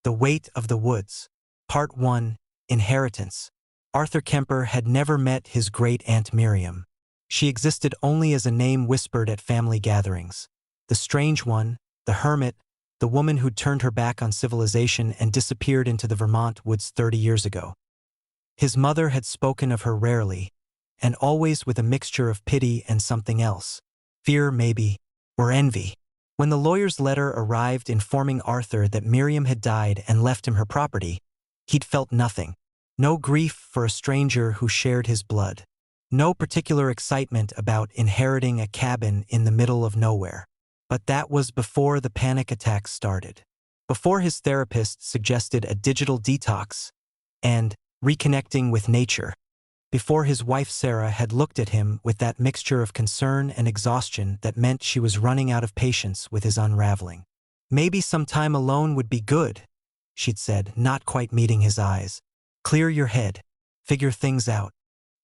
The Weight of the Woods. Part 1. Inheritance. Arthur Kemper had never met his great-aunt Miriam. She existed only as a name whispered at family gatherings. The strange one, the hermit, the woman who'd turned her back on civilization and disappeared into the Vermont woods 30 years ago. His mother had spoken of her rarely, and always with a mixture of pity and something else. Fear, maybe, or envy. When the lawyer's letter arrived informing Arthur that Miriam had died and left him her property, he'd felt nothing. No grief for a stranger who shared his blood. No particular excitement about inheriting a cabin in the middle of nowhere. But that was before the panic attacks started. Before his therapist suggested a digital detox and reconnecting with nature. Before his wife Sarah had looked at him with that mixture of concern and exhaustion that meant she was running out of patience with his unraveling. Maybe some time alone would be good, she'd said, not quite meeting his eyes. Clear your head. Figure things out.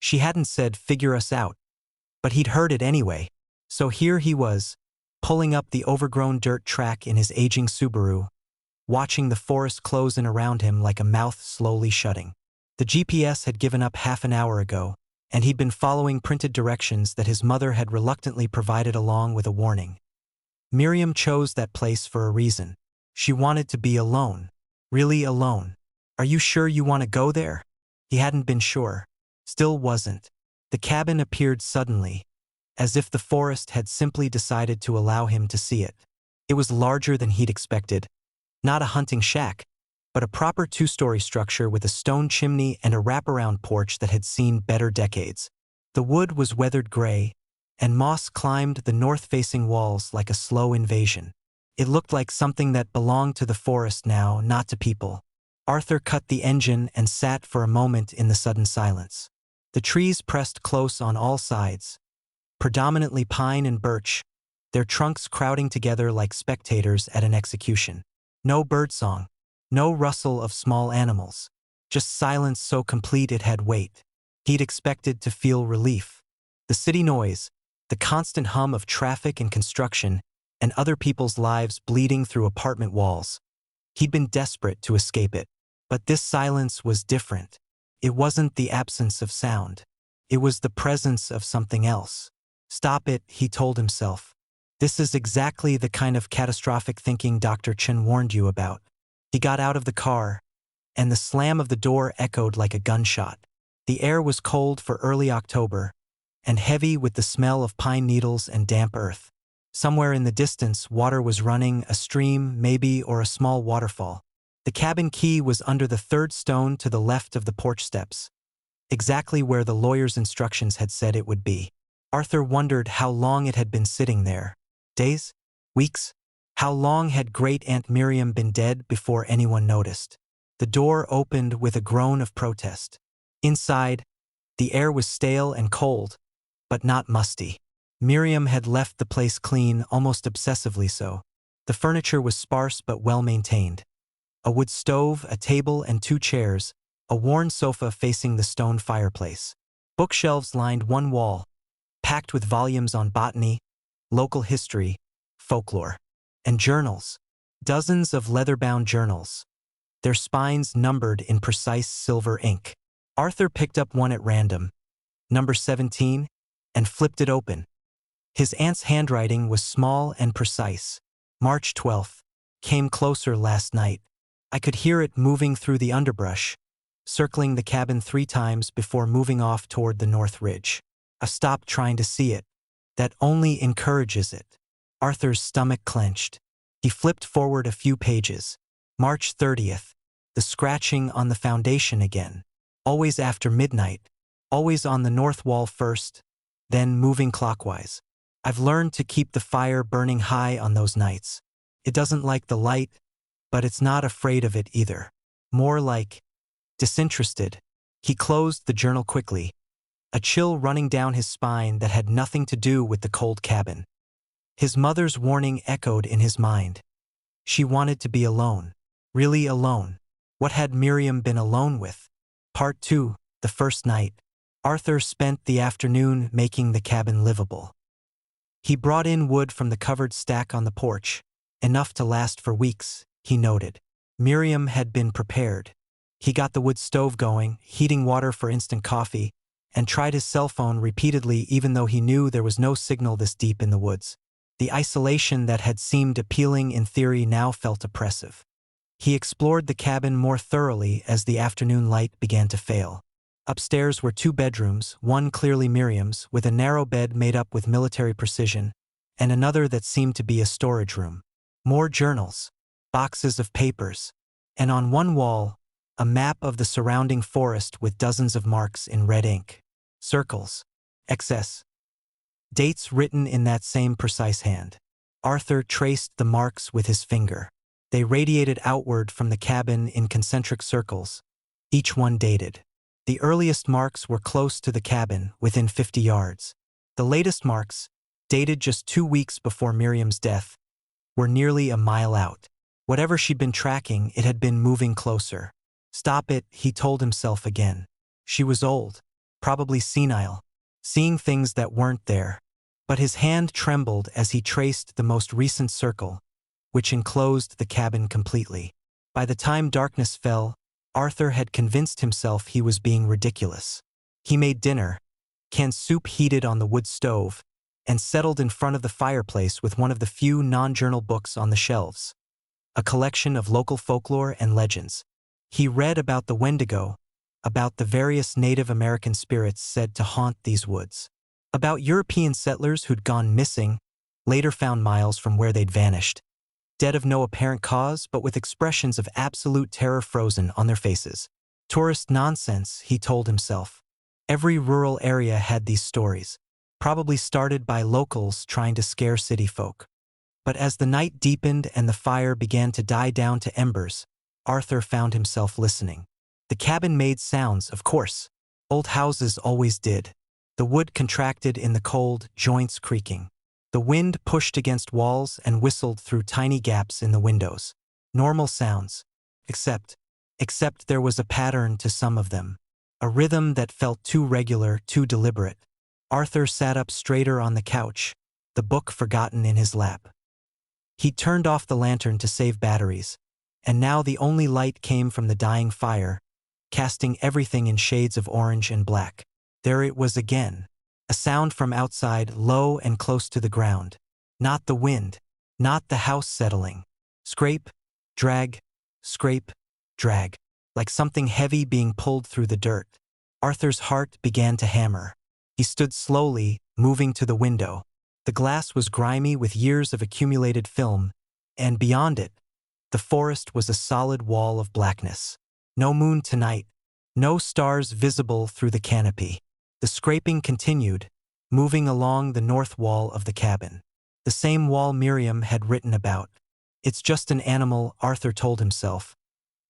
She hadn't said figure us out, but he'd heard it anyway. So here he was, pulling up the overgrown dirt track in his aging Subaru, watching the forest close in around him like a mouth slowly shutting. The GPS had given up half an hour ago, and he'd been following printed directions that his mother had reluctantly provided along with a warning. Miriam chose that place for a reason. She wanted to be alone. Really alone. Are you sure you want to go there? He hadn't been sure. Still wasn't. The cabin appeared suddenly, as if the forest had simply decided to allow him to see it. It was larger than he'd expected. Not a hunting shack, but a proper two-story structure with a stone chimney and a wraparound porch that had seen better decades. The wood was weathered gray, and moss climbed the north-facing walls like a slow invasion. It looked like something that belonged to the forest now, not to people. Arthur cut the engine and sat for a moment in the sudden silence. The trees pressed close on all sides, predominantly pine and birch, their trunks crowding together like spectators at an execution. No birdsong, no rustle of small animals, just silence so complete it had weight. He'd expected to feel relief. The city noise, the constant hum of traffic and construction, and other people's lives bleeding through apartment walls. He'd been desperate to escape it. But this silence was different. It wasn't the absence of sound. It was the presence of something else. Stop it, he told himself. This is exactly the kind of catastrophic thinking Dr. Chen warned you about. He got out of the car, and the slam of the door echoed like a gunshot. The air was cold for early October, and heavy with the smell of pine needles and damp earth. Somewhere in the distance, water was running, a stream, maybe, or a small waterfall. The cabin key was under the third stone to the left of the porch steps, exactly where the lawyer's instructions had said it would be. Arthur wondered how long it had been sitting there. Days? Weeks? How long had Great-Aunt Miriam been dead before anyone noticed? The door opened with a groan of protest. Inside, the air was stale and cold, but not musty. Miriam had left the place clean, almost obsessively so. The furniture was sparse but well-maintained. A wood stove, a table, and 2 chairs, a worn sofa facing the stone fireplace. Bookshelves lined one wall, packed with volumes on botany, local history, folklore, and journals. Dozens of leather-bound journals, their spines numbered in precise silver ink. Arthur picked up one at random, number 17, and flipped it open. His aunt's handwriting was small and precise. March 12th. Came closer last night. I could hear it moving through the underbrush, circling the cabin 3 times before moving off toward the north ridge. I stopped trying to see it. That only encourages it. Arthur's stomach clenched. He flipped forward a few pages. March 30th. The scratching on the foundation again. Always after midnight. Always on the north wall first, then moving clockwise. I've learned to keep the fire burning high on those nights. It doesn't like the light, but it's not afraid of it either. More like disinterested. He closed the journal quickly, a chill running down his spine that had nothing to do with the cold cabin. His mother's warning echoed in his mind. She wanted to be alone. Really alone. What had Miriam been alone with? Part 2, the first night. Arthur spent the afternoon making the cabin livable. He brought in wood from the covered stack on the porch, enough to last for weeks, he noted. Miriam had been prepared. He got the wood stove going, heating water for instant coffee, and tried his cell phone repeatedly even though he knew there was no signal this deep in the woods. The isolation that had seemed appealing in theory now felt oppressive. He explored the cabin more thoroughly as the afternoon light began to fail. Upstairs were 2 bedrooms, one clearly Miriam's, with a narrow bed made up with military precision, and another that seemed to be a storage room. More journals, boxes of papers, and on one wall, a map of the surrounding forest with dozens of marks in red ink. Circles. XS. Dates written in that same precise hand. Arthur traced the marks with his finger. They radiated outward from the cabin in concentric circles, each one dated. The earliest marks were close to the cabin, within 50 yards. The latest marks, dated just 2 weeks before Miriam's death, were nearly a mile out. Whatever she'd been tracking, it had been moving closer. Stop it, he told himself again. She was old, probably senile, seeing things that weren't there. But his hand trembled as he traced the most recent circle, which enclosed the cabin completely. By the time darkness fell, Arthur had convinced himself he was being ridiculous. He made dinner, canned soup heated on the wood stove, and settled in front of the fireplace with one of the few non-journal books on the shelves. A collection of local folklore and legends. He read about the Wendigo, about the various Native American spirits said to haunt these woods, about European settlers who'd gone missing, later found miles from where they'd vanished, dead of no apparent cause but with expressions of absolute terror frozen on their faces. Tourist nonsense, he told himself. Every rural area had these stories, probably started by locals trying to scare city folk. But as the night deepened and the fire began to die down to embers, Arthur found himself listening. The cabin made sounds, of course. Old houses always did. The wood contracted in the cold, joints creaking. The wind pushed against walls and whistled through tiny gaps in the windows. Normal sounds. Except there was a pattern to some of them. A rhythm that felt too regular, too deliberate. Arthur sat up straighter on the couch, the book forgotten in his lap. He turned off the lantern to save batteries, and now the only light came from the dying fire, casting everything in shades of orange and black. There it was again. A sound from outside, low and close to the ground. Not the wind, not the house settling. Scrape, drag, scrape, drag. Like something heavy being pulled through the dirt. Arthur's heart began to hammer. He stood slowly, moving to the window. The glass was grimy with years of accumulated film, and beyond it, the forest was a solid wall of blackness. No moon tonight, no stars visible through the canopy. The scraping continued, moving along the north wall of the cabin. The same wall Miriam had written about. It's just an animal, Arthur told himself.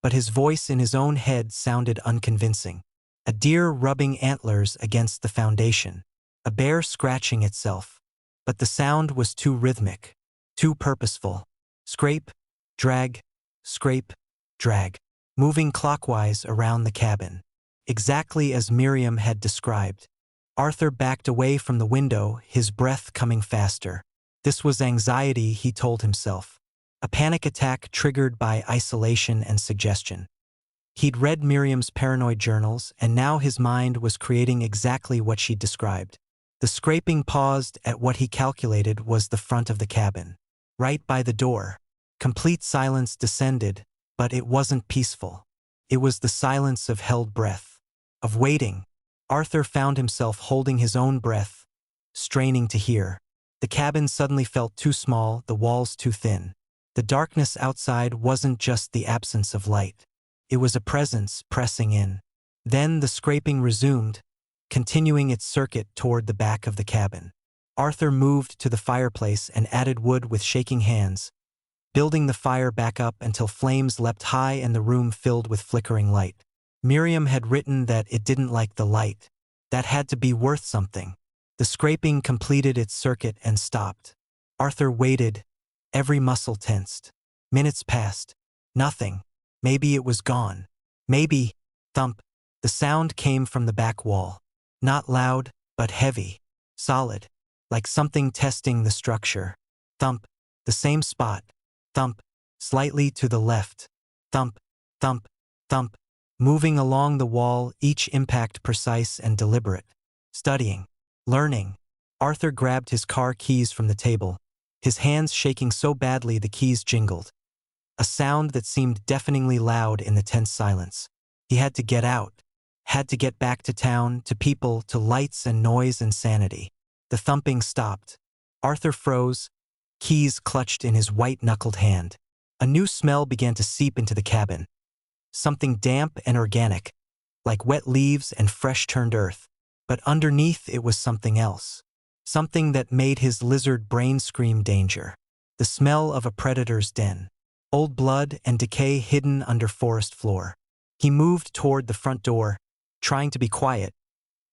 But his voice in his own head sounded unconvincing. A deer rubbing antlers against the foundation. A bear scratching itself. But the sound was too rhythmic, too purposeful. Scrape, drag, scrape, drag. Moving clockwise around the cabin. Exactly as Miriam had described. Arthur backed away from the window, his breath coming faster. This was anxiety, he told himself. A panic attack triggered by isolation and suggestion. He'd read Miriam's paranoid journals, and now his mind was creating exactly what she'd described. The scraping paused at what he calculated was the front of the cabin. Right by the door. Complete silence descended, but it wasn't peaceful. It was the silence of held breath. Of waiting. Arthur found himself holding his own breath, straining to hear. The cabin suddenly felt too small, the walls too thin. The darkness outside wasn't just the absence of light. It was a presence pressing in. Then the scraping resumed, continuing its circuit toward the back of the cabin. Arthur moved to the fireplace and added wood with shaking hands, building the fire back up until flames leapt high and the room filled with flickering light. Miriam had written that it didn't like the light. That had to be worth something. The scraping completed its circuit and stopped. Arthur waited, every muscle tensed. Minutes passed. Nothing. Maybe it was gone. Maybe, thump. The sound came from the back wall. Not loud, but heavy. Solid. Like something testing the structure. Thump. The same spot. Thump. Slightly to the left. Thump, thump, thump. Moving along the wall, each impact precise and deliberate. Studying. Learning. Arthur grabbed his car keys from the table, his hands shaking so badly the keys jingled. A sound that seemed deafeningly loud in the tense silence. He had to get out. Had to get back to town, to people, to lights and noise and sanity. The thumping stopped. Arthur froze, keys clutched in his white-knuckled hand. A new smell began to seep into the cabin. Something damp and organic, like wet leaves and fresh-turned earth. But underneath it was something else. Something that made his lizard brain scream danger. The smell of a predator's den. Old blood and decay hidden under forest floor. He moved toward the front door, trying to be quiet,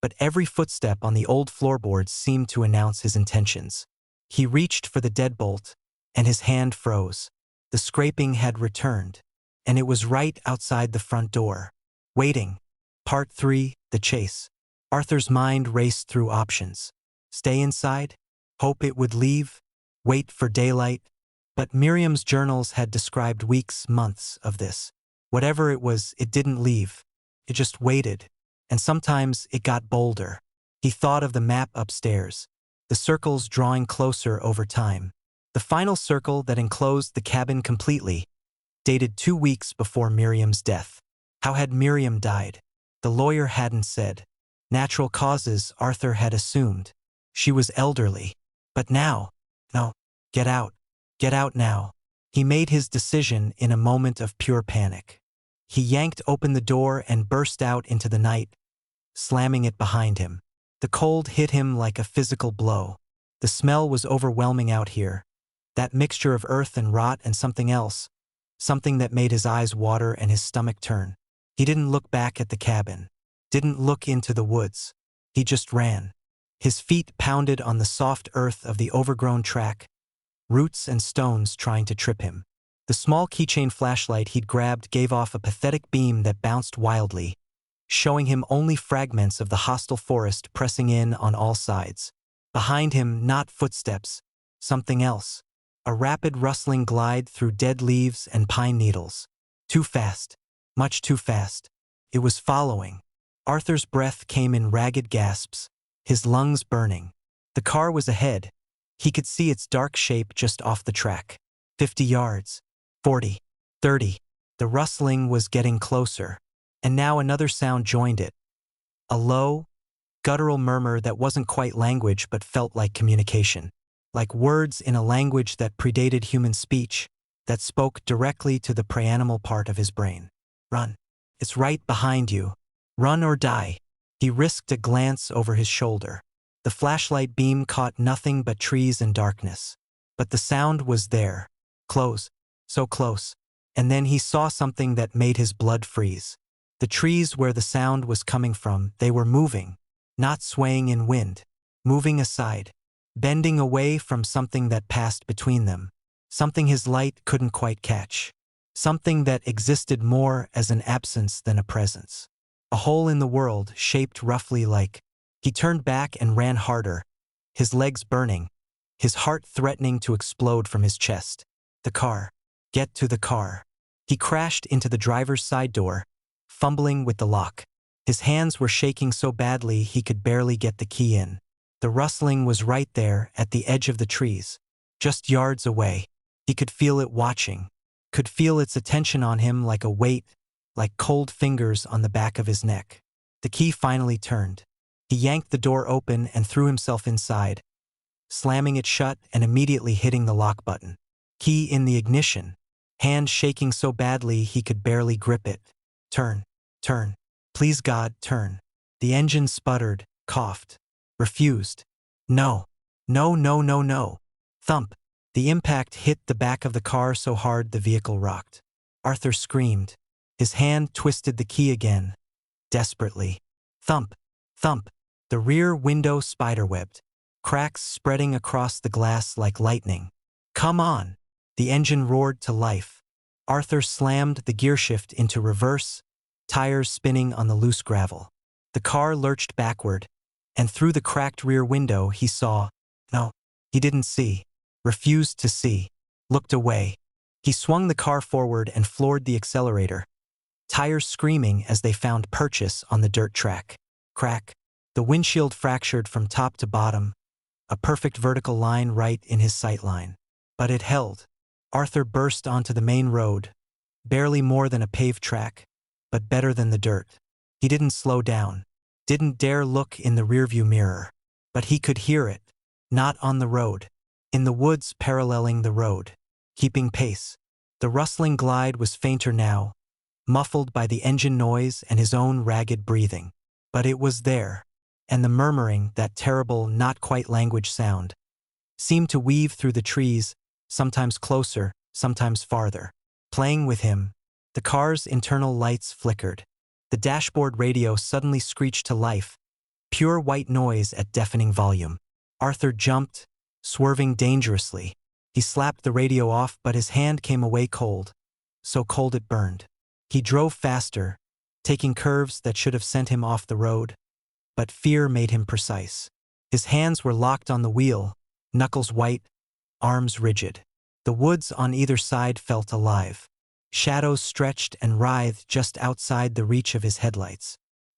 but every footstep on the old floorboards seemed to announce his intentions. He reached for the deadbolt, and his hand froze. The scraping had returned, and it was right outside the front door. Waiting. Part 3, The Chase. Arthur's mind raced through options. Stay inside? Hope it would leave? Wait for daylight? But Miriam's journals had described weeks, months of this. Whatever it was, it didn't leave. It just waited. And sometimes it got bolder. He thought of the map upstairs, the circles drawing closer over time. The final circle that enclosed the cabin completely, dated 2 weeks before Miriam's death. How had Miriam died? The lawyer hadn't said. Natural causes, Arthur had assumed. She was elderly. But now, no, get out. Get out now. He made his decision in a moment of pure panic. He yanked open the door and burst out into the night, slamming it behind him. The cold hit him like a physical blow. The smell was overwhelming out here. That mixture of earth and rot and something else. Something that made his eyes water and his stomach turn. He didn't look back at the cabin. Didn't look into the woods. He just ran. His feet pounded on the soft earth of the overgrown track, roots and stones trying to trip him. The small keychain flashlight he'd grabbed gave off a pathetic beam that bounced wildly, showing him only fragments of the hostile forest pressing in on all sides. Behind him, not footsteps, something else. A rapid rustling glide through dead leaves and pine needles. Too fast. Much too fast. It was following. Arthur's breath came in ragged gasps, his lungs burning. The car was ahead. He could see its dark shape just off the track. 50 yards. 40. 30. The rustling was getting closer. And now another sound joined it. A low, guttural murmur that wasn't quite language but felt like communication. Like words in a language that predated human speech, that spoke directly to the preanimal part of his brain. Run. It's right behind you. Run or die. He risked a glance over his shoulder. The flashlight beam caught nothing but trees and darkness. But the sound was there. Close. So close. And then he saw something that made his blood freeze. The trees where the sound was coming from, they were moving. Not swaying in wind. Moving aside. Bending away from something that passed between them. Something his light couldn't quite catch. Something that existed more as an absence than a presence. A hole in the world shaped roughly like. He turned back and ran harder, his legs burning, his heart threatening to explode from his chest. The car. Get to the car. He crashed into the driver's side door, fumbling with the lock. His hands were shaking so badly he could barely get the key in. The rustling was right there at the edge of the trees, just yards away. He could feel it watching, could feel its attention on him like a weight, like cold fingers on the back of his neck. The key finally turned. He yanked the door open and threw himself inside, slamming it shut and immediately hitting the lock button. Key in the ignition, hand shaking so badly he could barely grip it. Turn, turn, please God, turn. The engine sputtered, coughed, refused. No, no, no, no, no. Thump. The impact hit the back of the car so hard the vehicle rocked. Arthur screamed. His hand twisted the key again, desperately. Thump, thump. The rear window spiderwebbed, cracks spreading across the glass like lightning. Come on! The engine roared to life. Arthur slammed the gearshift into reverse, tires spinning on the loose gravel. The car lurched backward, and through the cracked rear window he saw. No, he didn't see. Refused to see. Looked away. He swung the car forward and floored the accelerator, tires screaming as they found purchase on the dirt track. Crack. The windshield fractured from top to bottom, a perfect vertical line right in his sightline. But it held. Arthur burst onto the main road, barely more than a paved track, but better than the dirt. He didn't slow down, didn't dare look in the rearview mirror. But he could hear it, not on the road, in the woods paralleling the road, keeping pace. The rustling glide was fainter now, muffled by the engine noise and his own ragged breathing. But it was there, and the murmuring, that terrible, not-quite language sound, seemed to weave through the trees, sometimes closer, sometimes farther. Playing with him, the car's internal lights flickered. The dashboard radio suddenly screeched to life, pure white noise at deafening volume. Arthur jumped, swerving dangerously. He slapped the radio off, but his hand came away cold, so cold it burned. He drove faster, taking curves that should have sent him off the road, but fear made him precise. His hands were locked on the wheel, knuckles white, arms rigid. The woods on either side felt alive. Shadows stretched and writhed just outside the reach of his headlights.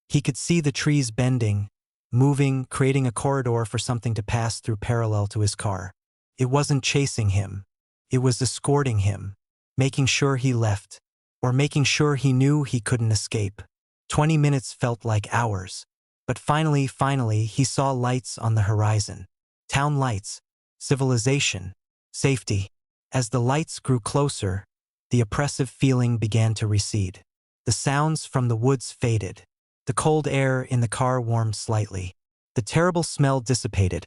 He could see the trees bending, moving, creating a corridor for something to pass through parallel to his car. It wasn't chasing him. It was escorting him, making sure he left, or making sure he knew he couldn't escape. 20 minutes felt like hours. But finally, he saw lights on the horizon. Town lights, civilization, safety. As the lights grew closer, the oppressive feeling began to recede. The sounds from the woods faded. The cold air in the car warmed slightly. The terrible smell dissipated,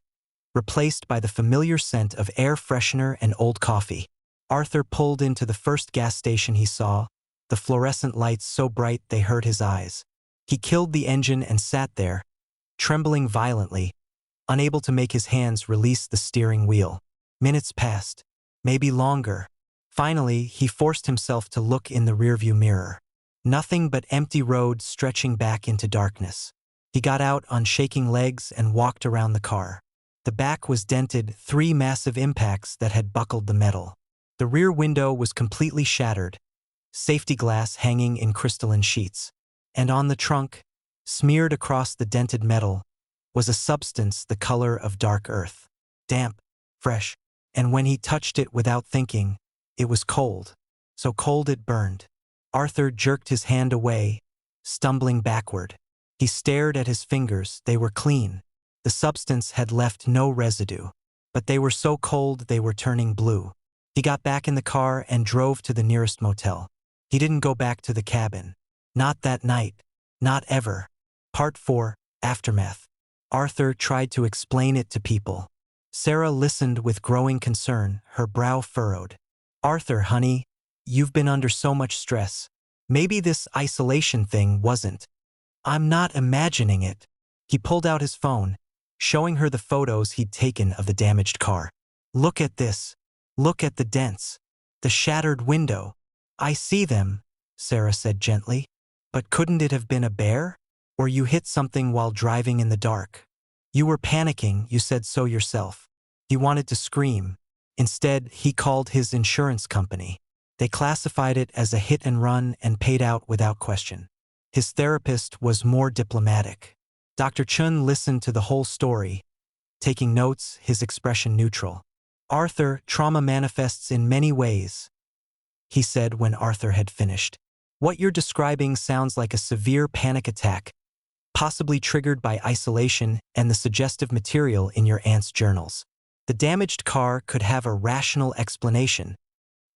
replaced by the familiar scent of air freshener and old coffee. Arthur pulled into the first gas station he saw, the fluorescent lights so bright they hurt his eyes. He killed the engine and sat there, trembling violently, unable to make his hands release the steering wheel. Minutes passed, maybe longer. Finally, he forced himself to look in the rearview mirror. Nothing but empty road stretching back into darkness. He got out on shaking legs and walked around the car. The back was dented, 3 massive impacts that had buckled the metal. The rear window was completely shattered, safety glass hanging in crystalline sheets. And on the trunk, smeared across the dented metal, was a substance the color of dark earth. Damp, fresh, and when he touched it without thinking, it was cold. So cold it burned. Arthur jerked his hand away, stumbling backward. He stared at his fingers. They were clean. The substance had left no residue. But they were so cold they were turning blue. He got back in the car and drove to the nearest motel. He didn't go back to the cabin. Not that night. Not ever. Part 4, Aftermath. Arthur tried to explain it to people. Sarah listened with growing concern, her brow furrowed. Arthur, honey, you've been under so much stress. Maybe this isolation thing wasn't. I'm not imagining it. He pulled out his phone, showing her the photos he'd taken of the damaged car. Look at this. Look at the dents. The shattered window. I see them, Sarah said gently. But couldn't it have been a bear? Or you hit something while driving in the dark? You were panicking, you said so yourself. He wanted to scream. Instead, he called his insurance company. They classified it as a hit and run and paid out without question. His therapist was more diplomatic. Dr. Chun listened to the whole story, taking notes, his expression neutral. Arthur, trauma manifests in many ways, he said when Arthur had finished. What you're describing sounds like a severe panic attack, possibly triggered by isolation and the suggestive material in your aunt's journals. The damaged car could have a rational explanation.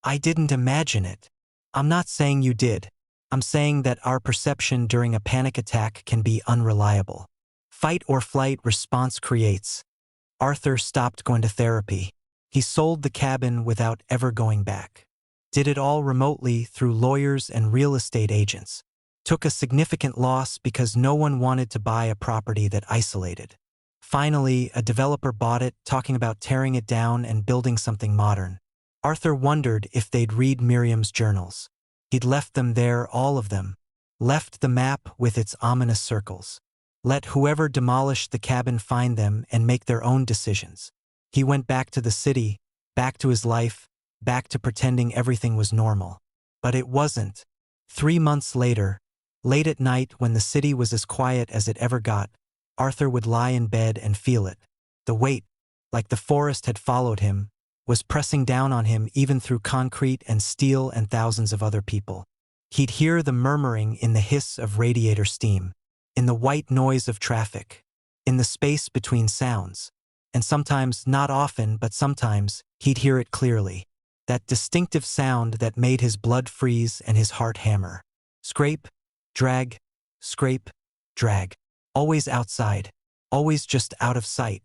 I didn't imagine it. I'm not saying you did. I'm saying that our perception during a panic attack can be unreliable. Fight or flight response creates. Arthur stopped going to therapy. He sold the cabin without ever going back. Did it all remotely through lawyers and real estate agents. Took a significant loss because no one wanted to buy a property that isolated. Finally, a developer bought it, talking about tearing it down and building something modern. Arthur wondered if they'd read Miriam's journals. He'd left them there, all of them. Left the map with its ominous circles. Let whoever demolished the cabin find them and make their own decisions. He went back to the city, back to his life, back to pretending everything was normal. But it wasn't. 3 months later, late at night when the city was as quiet as it ever got, Arthur would lie in bed and feel it. The weight, like the forest had followed him, was pressing down on him even through concrete and steel and thousands of other people. He'd hear the murmuring in the hiss of radiator steam, in the white noise of traffic, in the space between sounds. And sometimes, not often, but sometimes, he'd hear it clearly. That distinctive sound that made his blood freeze and his heart hammer. Scrape, drag, scrape, drag. Always outside. Always just out of sight.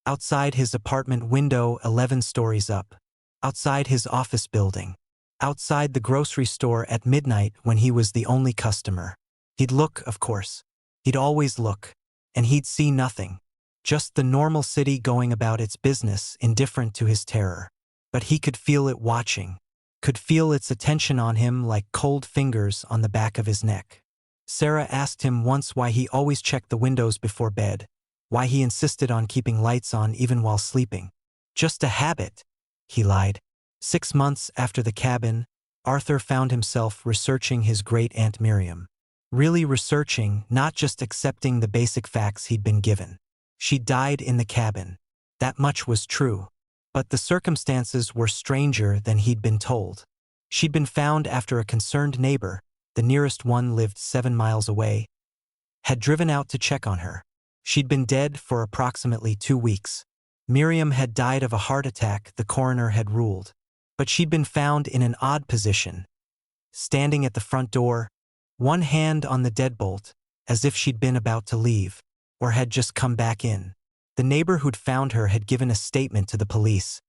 Outside his apartment window 11 stories up. Outside his office building. Outside the grocery store at midnight when he was the only customer. He'd look, of course. He'd always look. And he'd see nothing. Just the normal city going about its business, indifferent to his terror. But he could feel it watching. Could feel its attention on him like cold fingers on the back of his neck. Sarah asked him once why he always checked the windows before bed. Why he insisted on keeping lights on even while sleeping. Just a habit, he lied. 6 months after the cabin, Arthur found himself researching his great-aunt Miriam. Really researching, not just accepting the basic facts he'd been given. She died in the cabin. That much was true. But the circumstances were stranger than he'd been told. She'd been found after a concerned neighbor, the nearest one lived 7 miles away, had driven out to check on her. She'd been dead for approximately 2 weeks. Miriam had died of a heart attack, the coroner had ruled. But she'd been found in an odd position, standing at the front door, one hand on the deadbolt, as if she'd been about to leave, or had just come back in. The neighbor who'd found her had given a statement to the police.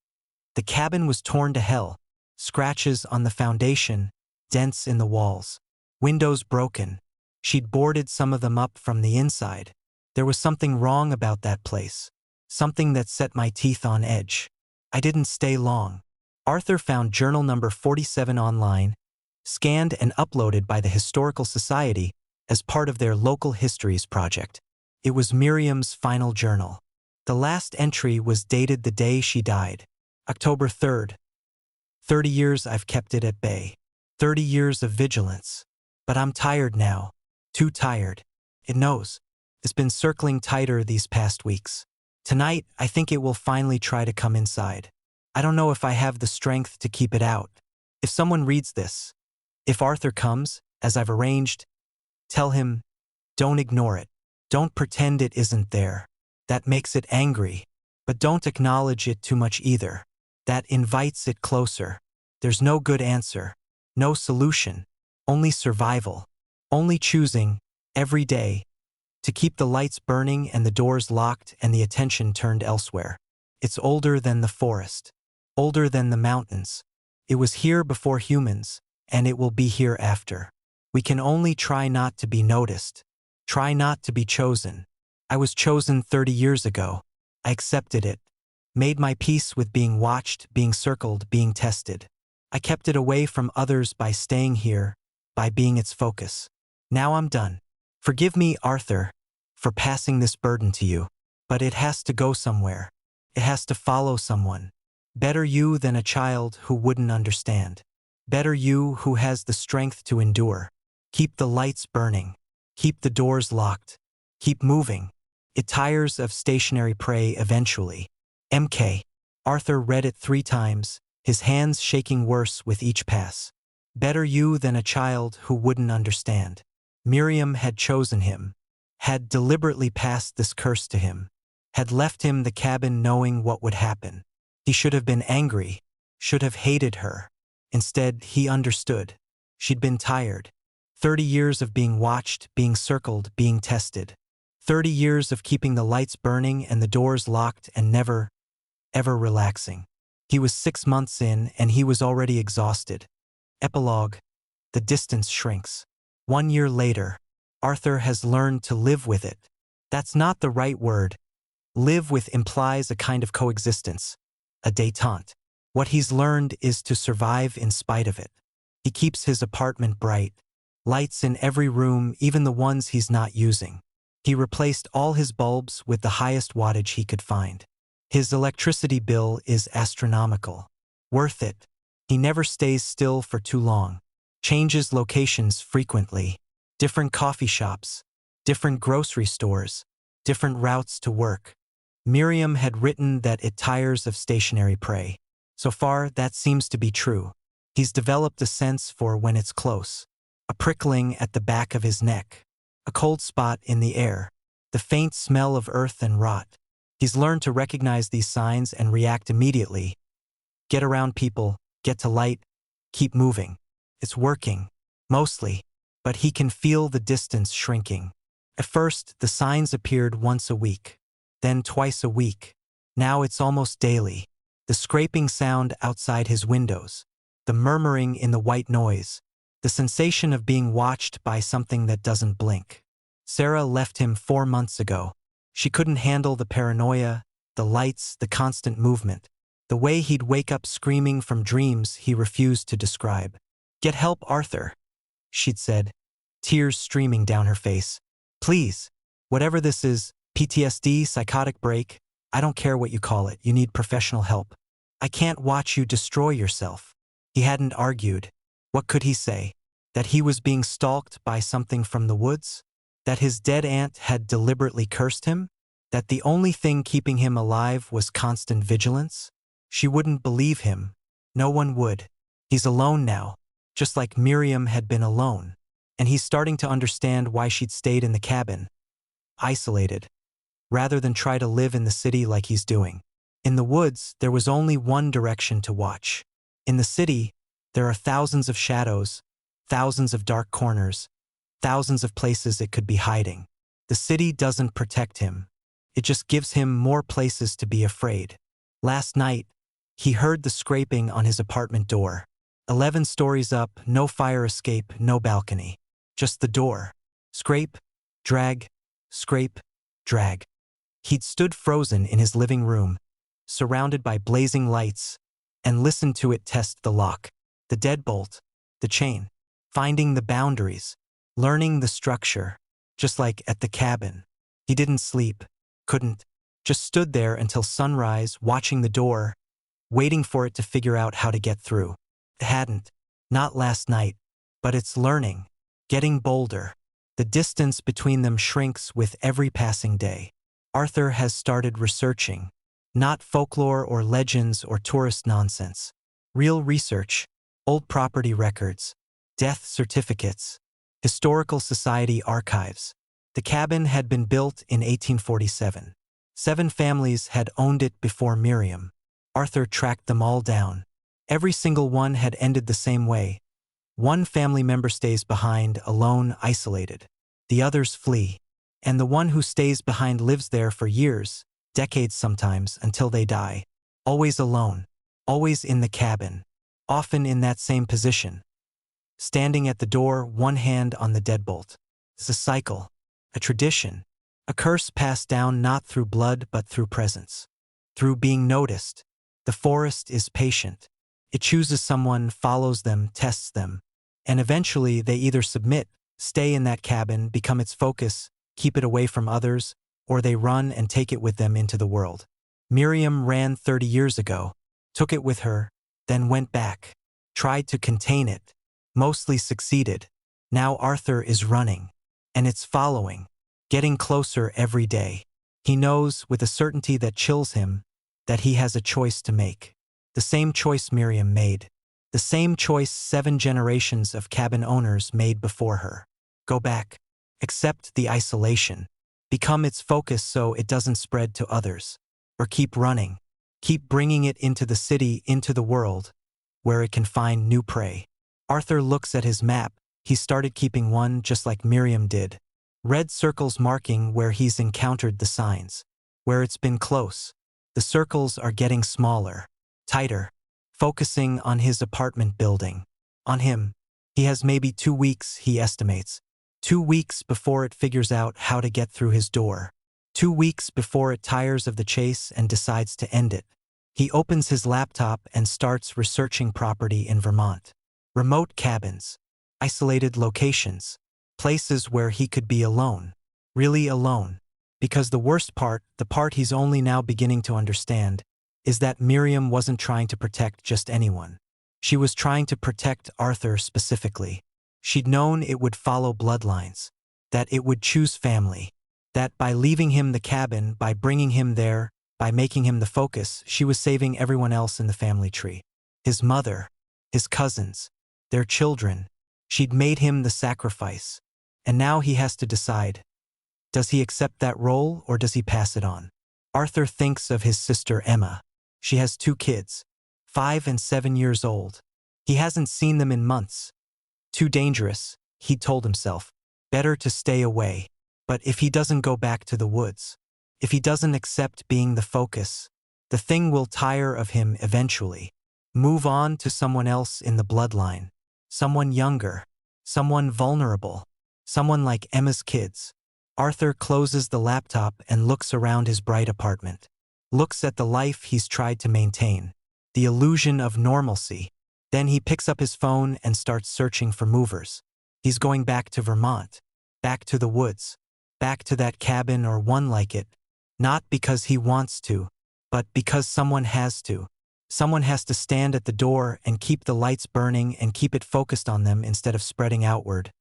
The cabin was torn to hell, scratches on the foundation, dents in the walls, windows broken. She'd boarded some of them up from the inside. There was something wrong about that place, something that set my teeth on edge. I didn't stay long. Arthur found journal number 47 online, scanned and uploaded by the Historical Society as part of their local histories project. It was Miriam's final journal. The last entry was dated the day she died, October 3rd. 30 years I've kept it at bay. 30 years of vigilance. But I'm tired now. Too tired. It knows. It's been circling tighter these past weeks. Tonight, I think it will finally try to come inside. I don't know if I have the strength to keep it out. If someone reads this, if Arthur comes, as I've arranged, tell him, don't ignore it. Don't pretend it isn't there. That makes it angry. But don't acknowledge it too much either. That invites it closer. There's no good answer. No solution. Only survival. Only choosing, every day, to keep the lights burning and the doors locked and the attention turned elsewhere. It's older than the forest. Older than the mountains. It was here before humans, and it will be here after. We can only try not to be noticed. Try not to be chosen. I was chosen 30 years ago. I accepted it. Made my peace with being watched, being circled, being tested. I kept it away from others by staying here, by being its focus. Now I'm done. Forgive me, Arthur, for passing this burden to you. But it has to go somewhere. It has to follow someone. Better you than a child who wouldn't understand. Better you who has the strength to endure. Keep the lights burning. Keep the doors locked. Keep moving. It tires of stationary prey eventually. MK. Arthur read it 3 times, his hands shaking worse with each pass. Better you than a child who wouldn't understand. Miriam had chosen him, had deliberately passed this curse to him, had left him the cabin knowing what would happen. He should have been angry, should have hated her. Instead, he understood. She'd been tired. 30 years of being watched, being circled, being tested. 30 years of keeping the lights burning and the doors locked and never, ever relaxing. He was 6 months in and he was already exhausted. Epilogue. The distance shrinks. 1 year later, Arthur has learned to live with it. That's not the right word. Live with implies a kind of coexistence, a détente. What he's learned is to survive in spite of it. He keeps his apartment bright. Lights in every room, even the ones he's not using. He replaced all his bulbs with the highest wattage he could find. His electricity bill is astronomical. Worth it. He never stays still for too long. Changes locations frequently. Different coffee shops, different grocery stores, different routes to work. Miriam had written that it tires of stationary prey. So far, that seems to be true. He's developed a sense for when it's close. A prickling at the back of his neck. A cold spot in the air. The faint smell of earth and rot. He's learned to recognize these signs and react immediately. Get around people, get to light, keep moving. It's working. Mostly. But he can feel the distance shrinking. At first, the signs appeared once a week. Then twice a week. Now it's almost daily. The scraping sound outside his windows. The murmuring in the white noise. The sensation of being watched by something that doesn't blink. Sarah left him 4 months ago. She couldn't handle the paranoia, the lights, the constant movement. The way he'd wake up screaming from dreams he refused to describe. "Get help, Arthur," she'd said, tears streaming down her face. "Please, whatever this is, PTSD, psychotic break, I don't care what you call it, you need professional help. I can't watch you destroy yourself." He hadn't argued. What could he say? That he was being stalked by something from the woods? That his dead aunt had deliberately cursed him? That the only thing keeping him alive was constant vigilance? She wouldn't believe him. No one would. He's alone now, just like Miriam had been alone. And he's starting to understand why she'd stayed in the cabin. Isolated. Rather than try to live in the city like he's doing. In the woods, there was only one direction to watch. In the city, there are thousands of shadows, thousands of dark corners, thousands of places it could be hiding. The city doesn't protect him. It just gives him more places to be afraid. Last night, he heard the scraping on his apartment door. 11 stories up, no fire escape, no balcony. Just the door. Scrape, drag, scrape, drag. He'd stood frozen in his living room, surrounded by blazing lights, and listened to it test the lock, the deadbolt, the chain, finding the boundaries, learning the structure, just like at the cabin. He didn't sleep, couldn't, just stood there until sunrise, watching the door, waiting for it to figure out how to get through. It hadn't, not last night, but it's learning, getting bolder. The distance between them shrinks with every passing day. Arthur has started researching. Not folklore or legends or tourist nonsense. Real research, old property records, death certificates, historical society archives. The cabin had been built in 1847. 7 families had owned it before Miriam. Arthur tracked them all down. Every single one had ended the same way. One family member stays behind, alone, isolated. The others flee. And the one who stays behind lives there for years, decades sometimes, until they die. Always alone. Always in the cabin. Often in that same position. Standing at the door, one hand on the deadbolt. It's a cycle. A tradition. A curse passed down not through blood but through presence. Through being noticed. The forest is patient. It chooses someone, follows them, tests them. And eventually they either submit, stay in that cabin, become its focus, keep it away from others, or they run and take it with them into the world. Miriam ran 30 years ago, took it with her, then went back, tried to contain it, mostly succeeded. Now Arthur is running, and it's following, getting closer every day. He knows, with a certainty that chills him, that he has a choice to make. The same choice Miriam made. The same choice 7 generations of cabin owners made before her. Go back. Accept the isolation. Become its focus so it doesn't spread to others. Or keep running. Keep bringing it into the city, into the world, where it can find new prey. Arthur looks at his map. He started keeping one just like Miriam did. Red circles marking where he's encountered the signs. Where it's been close. The circles are getting smaller, tighter, focusing on his apartment building. On him. He has maybe 2 weeks, he estimates. 2 weeks before it figures out how to get through his door. 2 weeks before it tires of the chase and decides to end it. He opens his laptop and starts researching property in Vermont. Remote cabins. Isolated locations. Places where he could be alone. Really alone. Because the worst part, the part he's only now beginning to understand, is that Miriam wasn't trying to protect just anyone. She was trying to protect Arthur specifically. She'd known it would follow bloodlines, that it would choose family, that by leaving him the cabin, by bringing him there, by making him the focus, she was saving everyone else in the family tree. His mother, his cousins, their children. She'd made him the sacrifice. And now he has to decide. Does he accept that role or does he pass it on? Arthur thinks of his sister Emma. She has 2 kids, 5 and 7 years old. He hasn't seen them in months. Too dangerous, he'd told himself. Better to stay away. But if he doesn't go back to the woods, if he doesn't accept being the focus, the thing will tire of him eventually. Move on to someone else in the bloodline. Someone younger. Someone vulnerable. Someone like Emma's kids. Arthur closes the laptop and looks around his bright apartment. Looks at the life he's tried to maintain. The illusion of normalcy. Then he picks up his phone and starts searching for movers. He's going back to Vermont. Back to the woods. Back to that cabin or one like it. Not because he wants to, but because someone has to. Someone has to stand at the door and keep the lights burning and keep it focused on them instead of spreading outward,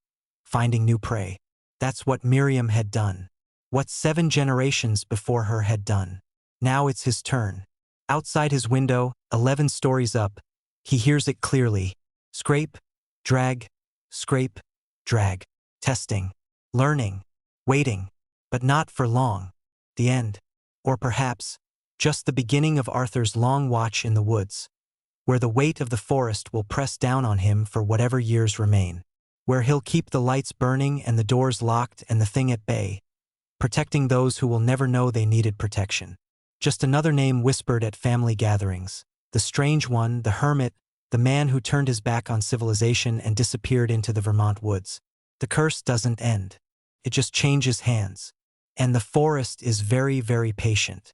finding new prey. That's what Miriam had done. What 7 generations before her had done. Now it's his turn. Outside his window, 11 stories up, he hears it clearly. Scrape, drag, scrape, drag. Testing, learning, waiting, but not for long. The end. Or perhaps, just the beginning of Arthur's long watch in the woods, where the weight of the forest will press down on him for whatever years remain, where he'll keep the lights burning and the doors locked and the thing at bay, protecting those who will never know they needed protection. Just another name whispered at family gatherings. The strange one, the hermit, the man who turned his back on civilization and disappeared into the Vermont woods. The curse doesn't end. It just changes hands. And the forest is very, very patient.